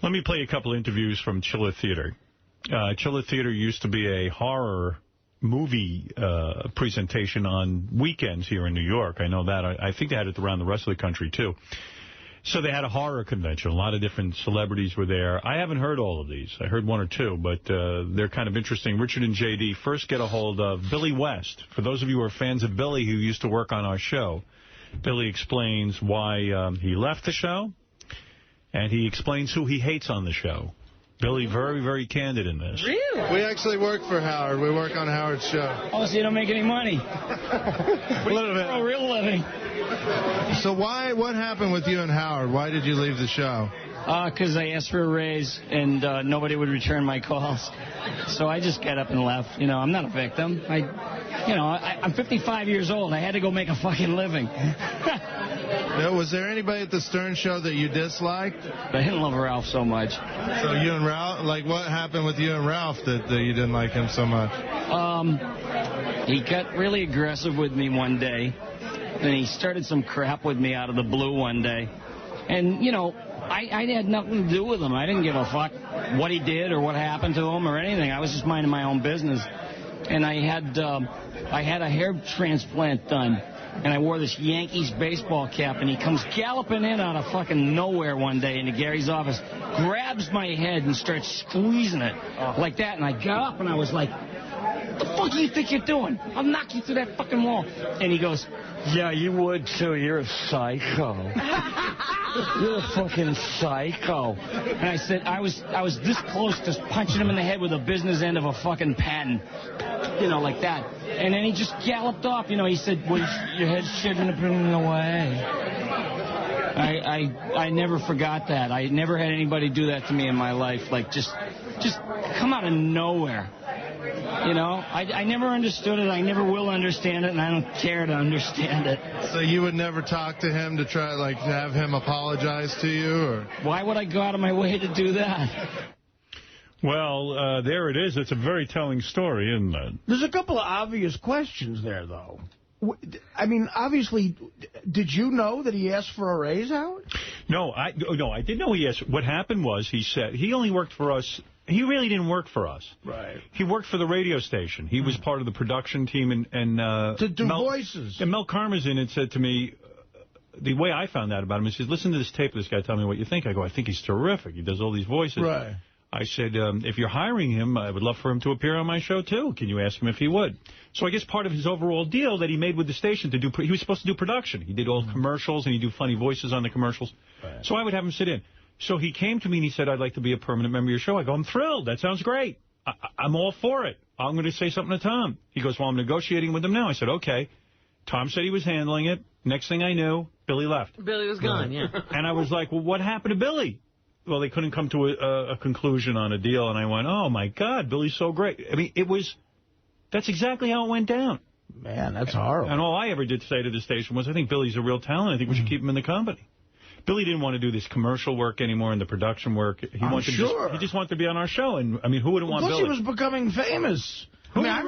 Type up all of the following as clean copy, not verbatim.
Let me play a couple interviews from Chiller Theater. Chiller Theater used to be a horror movie presentation on weekends here in New York. I know that. I think they had it around the rest of the country, too. So they had a horror convention. A lot of different celebrities were there. I haven't heard all of these. I heard one or two, but they're kind of interesting. Richard and J.D. first get a hold of Billy West. For those of you who are fans of Billy who used to work on our show, Billy explains why he left the show, and he explains who he hates on the show. Billy, very, very candid in this. Really? We actually work for Howard. We work on Howard's show. Oh, so you don't make any money? A little bit. For a real living. So what happened with you and Howard? Why did you leave the show? Because I asked for a raise, and nobody would return my calls. So I just got up and left. You know, I'm not a victim. I'm 55 years old. I had to go make a fucking living. Was there anybody at the Stern show that you disliked? I didn't love Ralph so much. So you and Ralph, what happened with you and Ralph that you didn't like him so much? He got really aggressive with me one day. Then he started some crap with me out of the blue one day. And, I had nothing to do with him. I didn't give a fuck what he did or what happened to him or anything. I was just minding my own business. And I had a hair transplant done. And I wore this Yankees baseball cap, and he comes galloping in out of fucking nowhere one day into Gary's office, grabs my head and starts squeezing it like that. And I got up and I was like, what the fuck do you think you're doing? I'll knock you through that fucking wall. And he goes, yeah, you would too. You're a psycho. You're a fucking psycho. And I said, I was this close to punching him in the head with a business end of a fucking pen. Like that. And then he just galloped off. He said, well, your head shouldn't have been in the way. I never forgot that. I never had anybody do that to me in my life. Like, just come out of nowhere. I never understood it. I never will understand it, and I don't care to understand it. So you would never talk to him to try, to have him apologize to you? Or why would I go out of my way to do that? Well, there it is. It's a very telling story, isn't it? There's a couple of obvious questions there, though. I mean, obviously, did you know that he asked for a raise, Howard? No, I did know he asked. What happened was he said he only worked for us. He really didn't work for us. Right. He worked for the radio station. He was part of the production team. And to do voices. And Mel Karmazin had said to me, the way I found out about him, he says, listen to this tape of this guy, tell me what you think. I go, I think he's terrific. He does all these voices. Right. I said, if you're hiring him, I would love for him to appear on my show, too. Can you ask him if he would? So I guess part of his overall deal that he made with the station, he was supposed to do production. He did all commercials, and he'd do funny voices on the commercials. Right. So I would have him sit in. So he came to me, and he said, I'd like to be a permanent member of your show. I go, I'm thrilled. That sounds great. I'm all for it. I'm going to say something to Tom. He goes, well, I'm negotiating with him now. I said, okay. Tom said he was handling it. Next thing I knew, Billy left. Billy was gone, yeah. And I was like, well, what happened to Billy? Well, they couldn't come to a conclusion on a deal, and I went, oh, my God, Billy's so great. I mean, that's exactly how it went down. Man, that's horrible. And all I ever did say to the station was, I think Billy's a real talent. I think we should keep him in the company. Billy didn't want to do this commercial work anymore and the production work. He just wanted to be on our show. And, I mean, who wouldn't want Billy? Plus, he was becoming famous. I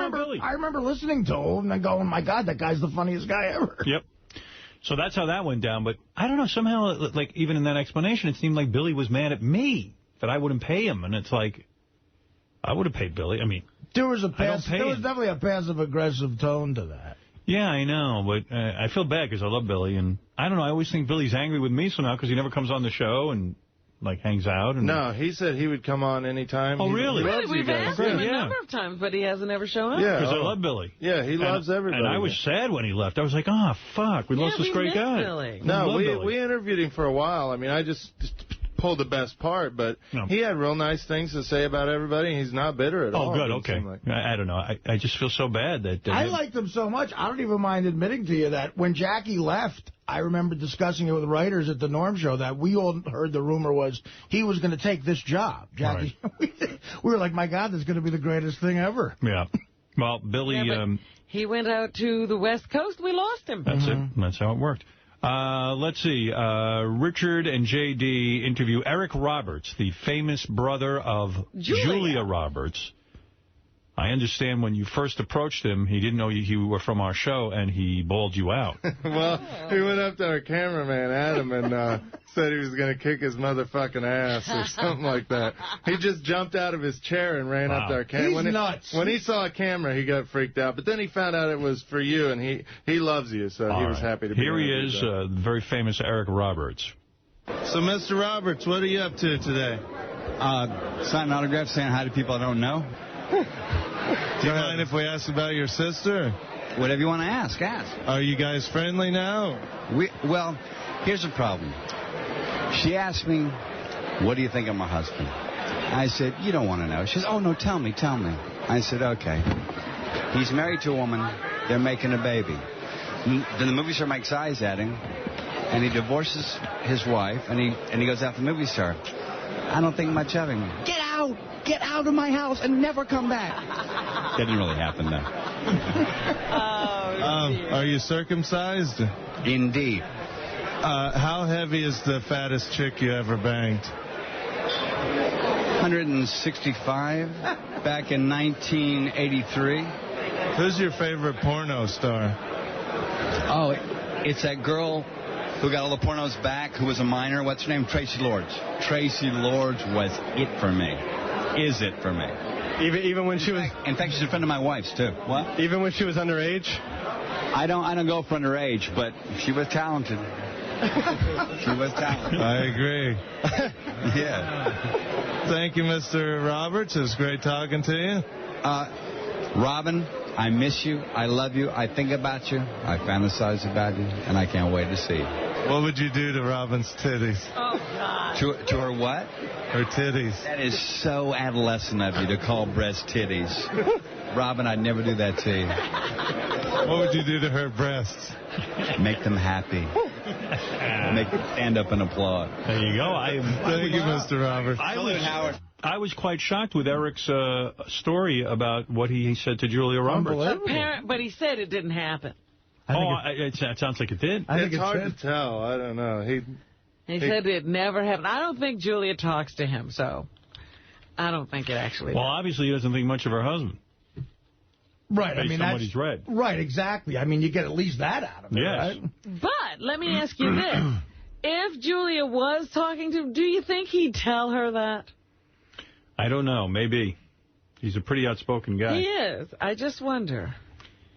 remember listening to him and going, my God, that guy's the funniest guy ever. Yep. So that's how that went down. But I don't know, somehow, like, even in that explanation, it seemed like Billy was mad at me that I wouldn't pay him. And it's like, I would have paid Billy. I mean, there was definitely a passive-aggressive tone to that. Yeah, I know, but I feel bad because I love Billy, and I don't know, I always think Billy's angry with me somehow because he never comes on the show and, like, hangs out. And no, he said he would come on anytime. Oh, really? Really? We've asked him a number of times, but he hasn't ever shown up. Yeah, because I love Billy. Yeah, he loves everybody. And I was sad when he left. I was like, oh, fuck, we lost this great guy. Billy. No, we interviewed him for a while. I mean, I just pulled the best part, but he had real nice things to say about everybody. He's not bitter at all. Oh, good, okay. I don't know. I just feel so bad that... I liked him so much, I don't even mind admitting to you that when Jackie left, I remember discussing it with writers at the Norm Show that we all heard the rumor was he was going to take this job. Jackie, right. We were like, my God, this is going to be the greatest thing ever. Yeah. Well, Billy... he went out to the West Coast. We lost him. That's it. That's how it worked. Let's see. Richard and J.D. interview Eric Roberts, the famous brother of Julia Roberts. I understand when you first approached him, he didn't know you were from our show, and he bawled you out. Well, he went up to our cameraman, Adam, and said he was going to kick his motherfucking ass or something like that. He just jumped out of his chair and ran up to our camera. He's nuts. When he saw a camera, he got freaked out. But then he found out it was for you, and he loves you, so he was happy to be here. He is, the very famous Eric Roberts. So, Mr. Roberts, what are you up to today? Signing autographs, saying hi to people I don't know. Do you mind if we ask about your sister? Whatever you want to ask. Are you guys friendly now? Well, here's the problem. She asked me, what do you think of my husband? I said, you don't want to know. She said, oh, no, tell me. I said, okay. He's married to a woman. They're making a baby. Then the movie star makes eyes at him, and he divorces his wife, and he goes after the movie star. I don't think much of him. Get out of my house and never come back. That didn't really happen, though. Are you circumcised? Indeed. How heavy is the fattest chick you ever banged? 165 back in 1983. Who's your favorite porno star? Oh, it's that girl who got all the pornos back, who was a minor. What's her name? Tracy Lords. Tracy Lords was it for me. Is it for me. Even when she was... In fact, she's a friend of my wife's, too. What? Even when she was underage? I don't go for underage, but she was talented. She was talented. I agree. Yeah. Thank you, Mr. Roberts. It was great talking to you. Robin, I miss you. I love you. I think about you. I fantasize about you. And I can't wait to see you. What would you do to Robin's titties? Oh, God. To her what? Her titties. That is so adolescent of you to call breast titties. Robin, I'd never do that to you. What would you do to her breasts? Make them happy. Make them stand up and applaud. There you go. Thank you, Mr. Roberts. I was quite shocked with Eric's story about what he said to Julia Roberts. But he said it didn't happen. It sounds like it did. It's hard to tell. I don't know. He said it never happened. I don't think Julia talks to him, so I don't think it actually Well, obviously he doesn't think much of her husband. Right. Based on what he's read. Right, exactly. I mean, you get at least that out of it, right? But let me ask you this. If Julia was talking to him, do you think he'd tell her that? I don't know. Maybe. He's a pretty outspoken guy. He is. I just wonder.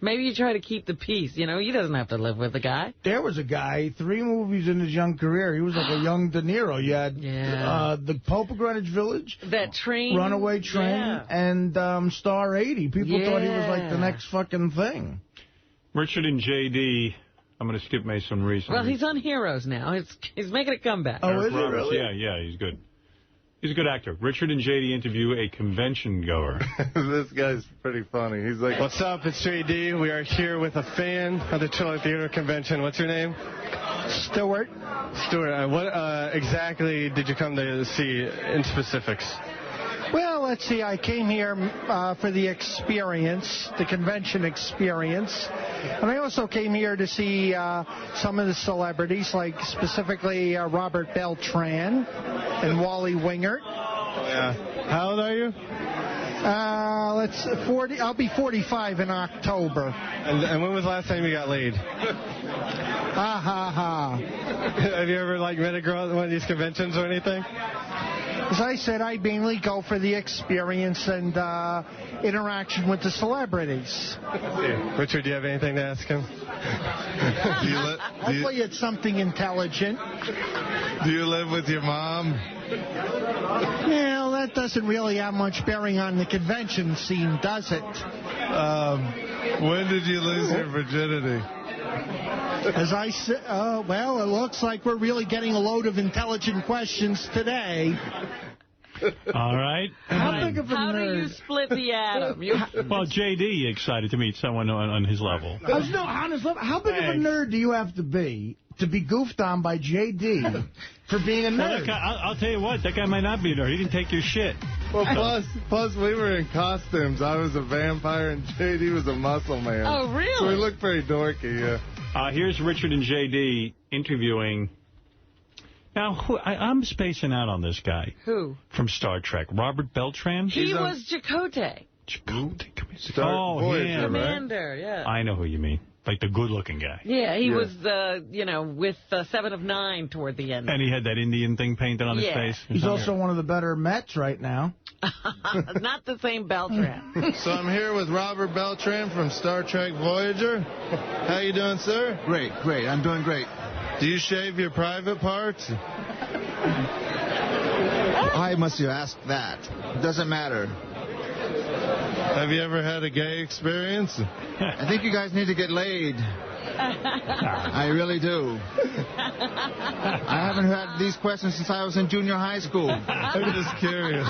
Maybe you try to keep the peace. You know, he doesn't have to live with the guy. There was a guy, 3 movies in his young career. He was like a young De Niro. You had The Pope of Greenwich Village. That Train. Runaway Train. And Star 80. People thought he was like the next fucking thing. Richard and J.D., I'm going to skip Mason Reese. Well, he's on Heroes now. He's making a comeback. Oh, is he really? Yeah, he's good. He's a good actor. Richard and J.D. interview a convention goer. This guy's pretty funny. He's like, what's up? It's J.D. We are here with a fan of the Chiller Theater Convention. What's your name? Stewart. Stewart. What exactly did you come to see in specifics? Well, let's see. I came here for the experience, the convention experience. And I also came here to see some of the celebrities, like specifically Robert Beltran and Wally Wingert. Yeah. How old are you? 40. I'll be 45 in October. And when was the last time you got laid? Ha ha ha. Have you ever met a girl at one of these conventions or anything? As I said, I mainly go for the experience and interaction with the celebrities. Richard, do you have anything to ask him? Hopefully it's something intelligent. Do you live with your mom? Well, that doesn't really have much bearing on the convention scene, does it? When did you lose your virginity? As I said, well, it looks like we're really getting a load of intelligent questions today. All right. How big of a How nerd? do you split the atom? Well, J.D. excited to meet someone on his level. How big of a nerd do you have to be goofed on by J.D. for being a nerd? I'll tell you what, that guy might not be a nerd. He didn't take your shit. Well, plus we were in costumes. I was a vampire and J.D. was a muscle man. Oh, really? So we looked pretty dorky, yeah. Here's Richard and J.D. interviewing. Now, I'm spacing out on this guy. Who? From Star Trek. Robert Beltran? He was Chakotay. Voyager, him. Commander, yeah. I know who you mean. Like the good-looking guy. Yeah, he was, with 7 of 9 toward the end. And he had that Indian thing painted on his face. He's also one of the better Mets right now. Not the same Beltran. So I'm here with Robert Beltran from Star Trek Voyager. How you doing, sir? Great. I'm doing great. Do you shave your private parts? Why must you ask that? It doesn't matter. Have you ever had a gay experience? I think you guys need to get laid. I really do. I haven't had these questions since I was in junior high school. I'm just curious.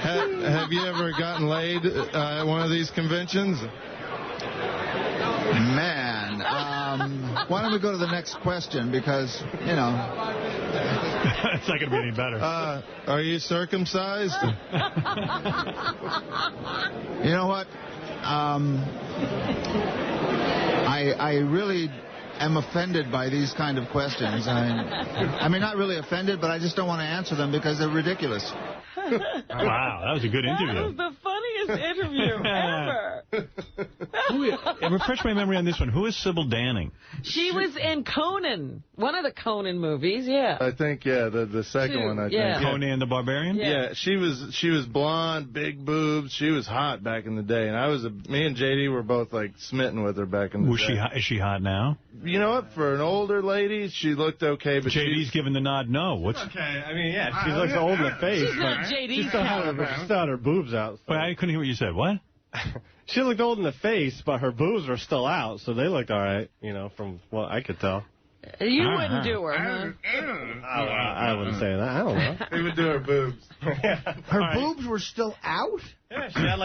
Have you ever gotten laid at one of these conventions? Man, why don't we go to the next question? Because, It's not going to be any better. Are you circumcised? You know what? I really am offended by these kind of questions. I mean, not really offended, but I just don't want to answer them because they're ridiculous. Wow, that was a good interview. That was the funniest interview ever. Refresh my memory on this one. Who is Sybil Danning? She was in Conan, one of the Conan movies, yeah. I think, the second one, I think. Conan the Barbarian? Yeah, she was blonde, big boobs. She was hot back in the day, and me and JD were both like smitten with her back in the day. Is she hot now? You know what? For an older lady, she looked okay, but JD's giving the nod no. What's okay? I mean, yeah, she looks old in the face. She's not JD's she still had her boobs out. So. Wait, I couldn't hear what you said. What? She looked old in the face, but her boobs were still out, so they looked all right, from what I could tell. You wouldn't do her, huh? I wouldn't say that. I don't know. He would do her boobs. Her boobs were still out? Yeah, she had,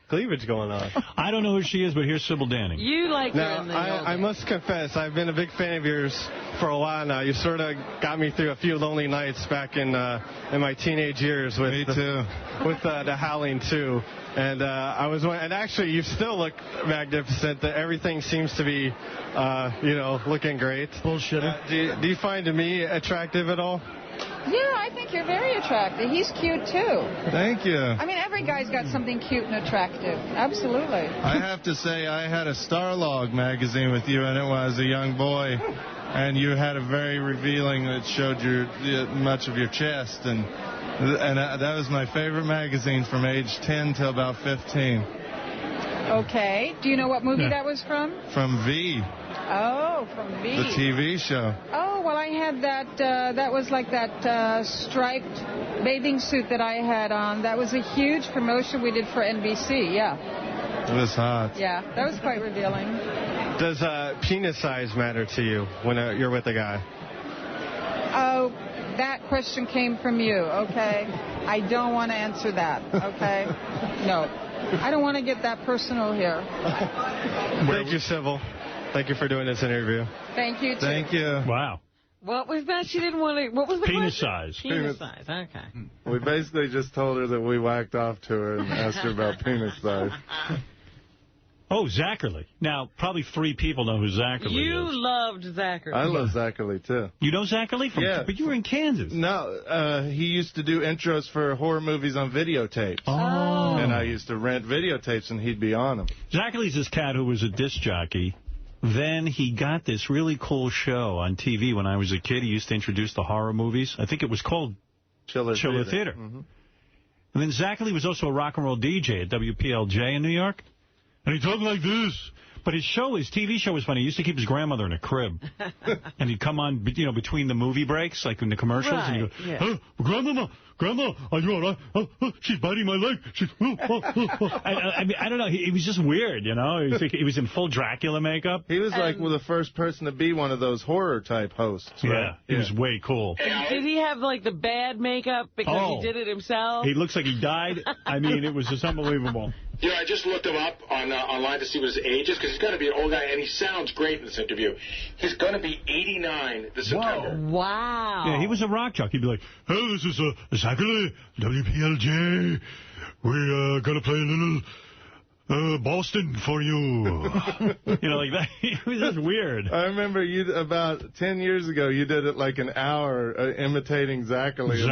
cleavage going on. I don't know who she is, but here's Sybil Danning. You like her in the I must confess, I've been a big fan of yours for a while now. You sort of got me through a few lonely nights back in my teenage years with the Howling 2. And and actually, you still look magnificent. Everything seems to be, looking great. Bullshitter. Do you find me attractive at all? Yeah, I think you're very attractive. He's cute, too. Thank you. I mean, every guy's got something cute and attractive. Absolutely. I have to say, I had a Starlog magazine with you in it when I was a young boy, and you had a very revealing that showed much of your chest, and that was my favorite magazine from age 10 till about 15. Okay. Do you know what movie that was from? From V. Oh, from V. The TV show. Oh, well, I had that. That was like that striped bathing suit that I had on. That was a huge promotion we did for NBC, yeah. It was hot. Yeah, that was quite revealing. Does penis size matter to you when you're with a guy? Oh, that question came from you, okay? I don't want to answer that, okay? No. I don't want to get that personal here. Thank you, Sybil. Thank you for doing this interview. Thank you, too. Thank you. Wow. What was that? She didn't want to... What was the penis question? size. Penis size, okay. We basically just told her that we whacked off to her and asked her about penis size. Oh, Zachary. Now, probably 3 people know who Zachary is. You loved Zachary. I love Zachary, too. You know Zachary? Yeah. But you were in Kansas. No, he used to do intros for horror movies on videotapes. Oh. And I used to rent videotapes, and he'd be on them. Zachary's this cat who was a disc jockey. Then he got this really cool show on TV when I was a kid. He used to introduce the horror movies. I think it was called Chiller Theater. Mm-hmm. And then Zachary was also a rock and roll DJ at WPLJ in New York. And he talked like this. But his TV show was funny. He used to keep his grandmother in a crib. And he'd come on, between the movie breaks, like in the commercials. Right, and he'd go, oh, Grandma, are you all right? Oh, she's biting my leg. I mean, I don't know. He was just weird, He was in full Dracula makeup. He was like the first person to be one of those horror-type hosts. Right? Yeah, he was way cool. Did he have, the bad makeup because he did it himself? He looks like he died. I mean, it was just unbelievable. Yeah, I just looked him up online to see what his age is, because he's got to be an old guy, and he sounds great in this interview. He's going to be 89 this September. Wow. Yeah, he was a rock jock. He'd be like, hey, this is Zachary, WPLJ. We're going to play a little Boston for you. You know, like that. It was just weird. I remember about 10 years ago, you did it like an hour imitating Zachary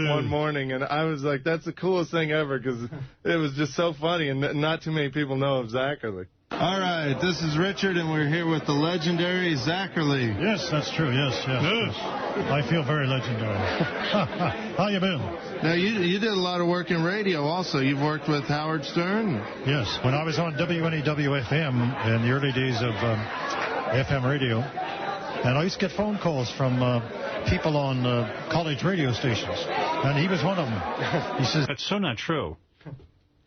one morning, and I was like, that's the coolest thing ever, because it was just so funny, and not too many people know of Zachary. All right, this is Richard, and we're here with the legendary Zachary. Yes, that's true. Yes. I feel very legendary. How you been? Now, you did a lot of work in radio also. You've worked with Howard Stern. Yes, when I was on WNEW-FM in the early days of FM radio, and I used to get phone calls from people on college radio stations, and he was one of them. He says, that's so not true.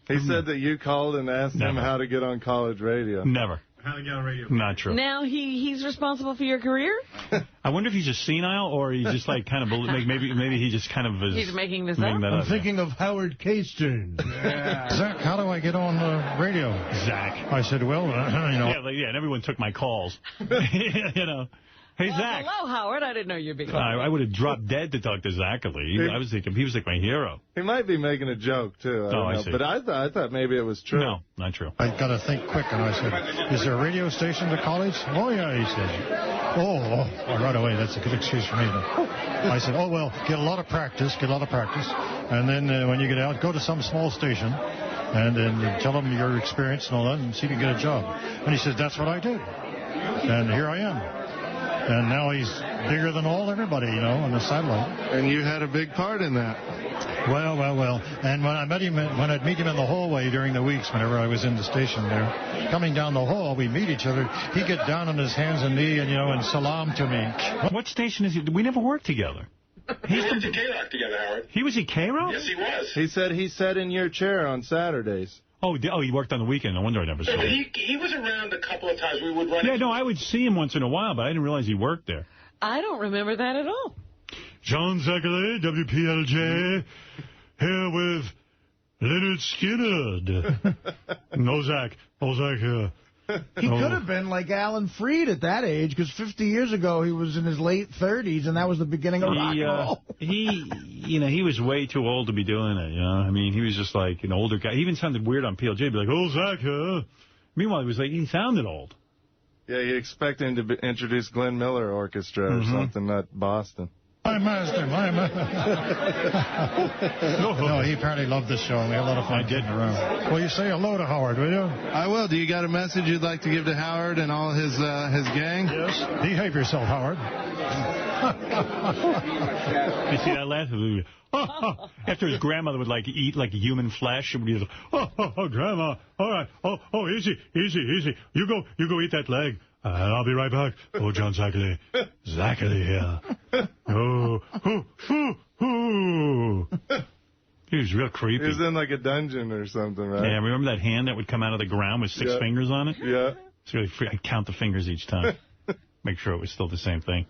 He said that you called and asked him how to get on college radio. Never. How to get on radio. Not true. Now he's responsible for your career? I wonder if he's just senile or he's just like kind of, maybe he just kind of is. He's making this up? I'm thinking of Howard K. Stern. Yeah. Zach, how do I get on radio? Zach. I said, well, you know. Yeah, and everyone took my calls. You know. Hey, Zach. Hello, Howard. I didn't know you'd be calling. I would have dropped dead to talk to Zachary. I was thinking he was like my hero. He might be making a joke, too. I see. But I thought maybe it was true. No, not true. I got to think quick, and I said, is there a radio station to college? Oh, yeah, he said. Oh, right away. That's a good excuse for me. I said, oh, well, get a lot of practice, and then when you get out, go to some small station, and then tell them your experience and all that, and see if you get a job. And he said, that's what I did. And here I am. And now he's bigger than everybody, you know, on the satellite. And you had a big part in that. Well. And when I'd meet him in the hallway during the weeks, whenever I was in the station there, coming down the hall, we meet each other. He'd get down on his hands and knees and, and salam to me. What station is he? We never worked together. We worked at K-Rock together, Howard. He was at K-Rock? Yes, he was. He said he sat in your chair on Saturdays. Oh, he worked on the weekend. No wonder I never saw him. He was around a couple of times. We would run. Yeah, no, I would see him once in a while, but I didn't realize he worked there. I don't remember that at all. John Zachary, WPLJ, here with Leonard Skinner. No, Zach here. He could have been like Alan Freed at that age, because 50 years ago he was in his late 30s, and that was the beginning of rock and roll. He was way too old to be doing it, you know. I mean, he was just like an older guy. He even sounded weird on PLJ. He'd be like, oh, Zach, huh? Meanwhile, he sounded old. Yeah, you expect him to introduce Glenn Miller Orchestra or something, not Boston. My master. No, he apparently loved this show, and we had a lot of fun getting around. Well, you say hello to Howard, will you? I will. Do you got a message you'd like to give to Howard and all his gang? Yes. Behave yourself, Howard. You see that laugh? After his grandmother would eat like human flesh, and would be like, oh, Grandma, all right, oh, easy. You go eat that leg. And I'll be right back. Oh, John Zachary here. Oh. He was real creepy. He was in like a dungeon or something, right? Yeah, remember that hand that would come out of the ground with 6 fingers on it? Yeah. It's really I'd count the fingers each time. Make sure it was still the same thing.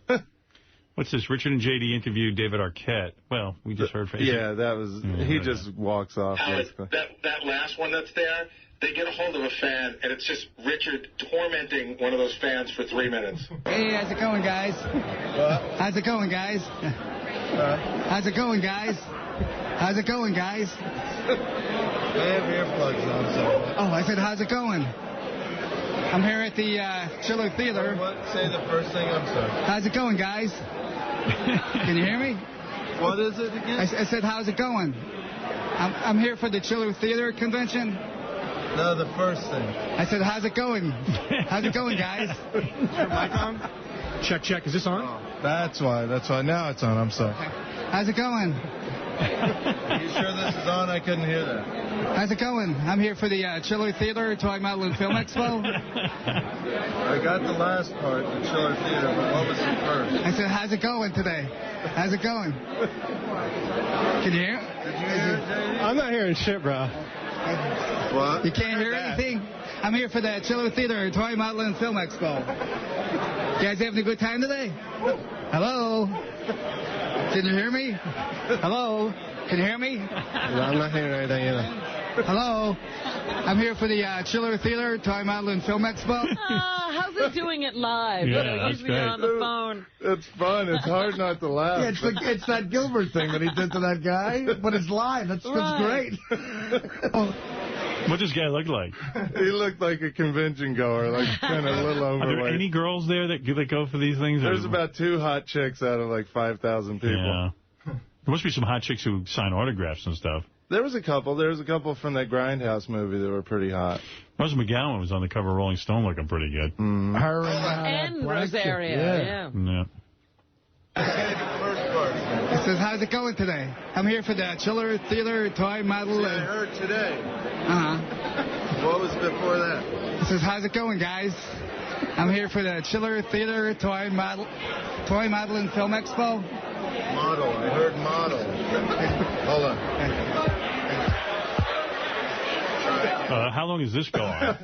What's this? Richard and J.D. interviewed David Arquette. Well, we just heard from him. Yeah, that was... he just walks off. That last one that's there... They get a hold of a fan, and it's just Richard tormenting one of those fans for 3 minutes. Hey, how's it going, guys? What? How's it going, guys? How's it going, guys? How's it going, guys? I have earplugs on, so... Oh, I said, how's it going? I'm here at the Chiller Theater. Say the first thing, I'm sorry. How's it going, guys? Can you hear me? What is it again? I said, how's it going? I'm here for the Chiller Theater convention. No, the first thing. I said, how's it going? How's it going, guys? Is your mic on? Check. Is this on? Oh, that's why. Now it's on. I'm sorry. How's it going? Are you sure this is on? I couldn't hear that. How's it going? I'm here for the Chiller Theater, Talking About Film Expo. I got the last part, the Chiller Theater, but what was the first? I said, how's it going today? How's it going? Can you hear? Did you hear it, JD? I'm not hearing shit, bro. What? You can't hear anything? I'm here for the Chiller Theater, Toy Model Film Expo. You guys having a good time today? Hello? Can you hear me? Hello? Can you hear me? No, I'm not hearing anything either. Hello? I'm here for the Chiller Theater, Toy Model Film Expo. How's it doing it live? Yeah, usually on the phone. It's fun. It's hard not to laugh. Yeah, it's that Gilbert thing that he did to that guy, but it's live. That's great. What does this guy look like? He looked like a convention goer, like kind of a little overweight. Are there any girls there that go for these things? There's about 2 hot chicks out of like 5,000 people. Yeah. There must be some hot chicks who sign autographs and stuff. There was a couple. There was a couple from that Grindhouse movie that were pretty hot. Rose McGowan was on the cover of Rolling Stone looking pretty good. Her and Rosario, yeah. He says, how's it going today? I'm here for the Chiller Theater toy model. I heard today. Uh-huh. What was before that? He says, how's it going, guys? I'm here for the Chiller Theater toy model and film expo. Model. I heard model. Hold on. How long does this go on?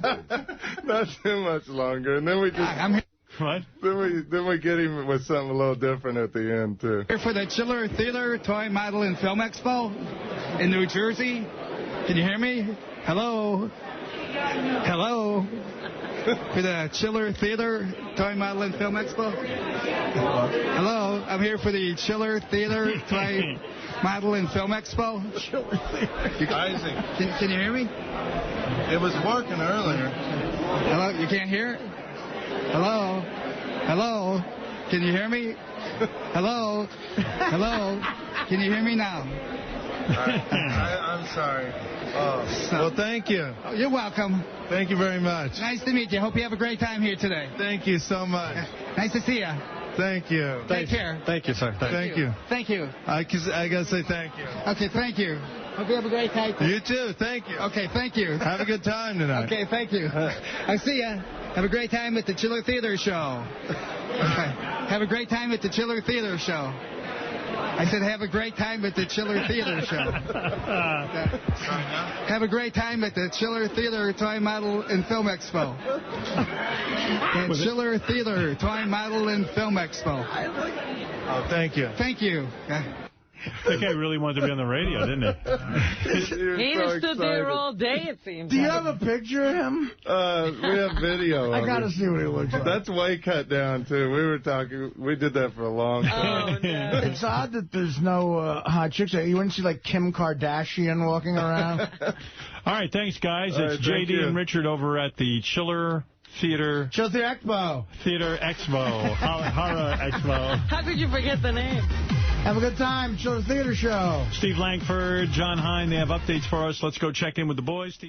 Not too much longer. And then we just... What? Then we get him with something a little different at the end, too. Here for the Chiller Theater Toy Model and Film Expo in New Jersey. Can you hear me? Hello? Hello? For the Chiller Theater Toy Model and Film Expo? Hello? I'm here for the Chiller Theater Toy Model and Film Expo. Isaac. Can you hear me? It was working earlier. Hello? You can't hear it? Hello? Hello? Can you hear me? Hello? Hello? Can you hear me now? I'm sorry. Well, thank you. Oh, you're welcome. Thank you very much. Nice to meet you. Hope you have a great time here today. Thank you so much. Nice to see you. Thank you. Take care. Thank you, sir. Thank you. Thank you. I got to say thank you. Okay, thank you. Hope you have a great time. You too. Thank you. Okay, thank you. Have a good time tonight. Okay, thank you. I'll see ya. Have a great time at the Chiller Theater Show. Okay. Have a great time at the Chiller Theater Show. I said have a great time at the Chiller Theater Show. Have a great time at the Chiller Theater Toy Model and Film Expo. The Chiller Theater Toy Model and Film Expo. Oh, thank you. Thank you. That guy really wanted to be on the radio, didn't he? He just stood there all day, it seems. Do you have a picture of him? We have video. I got to see what he looks like. That's way cut down, too. We did that for a long time. Oh, no. It's odd that there's no hot chicks. You wouldn't see, like, Kim Kardashian walking around. All right, thanks, guys. All right, it's J.D. and Richard over at the Chiller Theater Expo. Horror Expo. How could you forget the name? Have a good time. Chiller Theater Show. Steve Langford, John Hine, they have updates for us. Let's go check in with the boys. Steve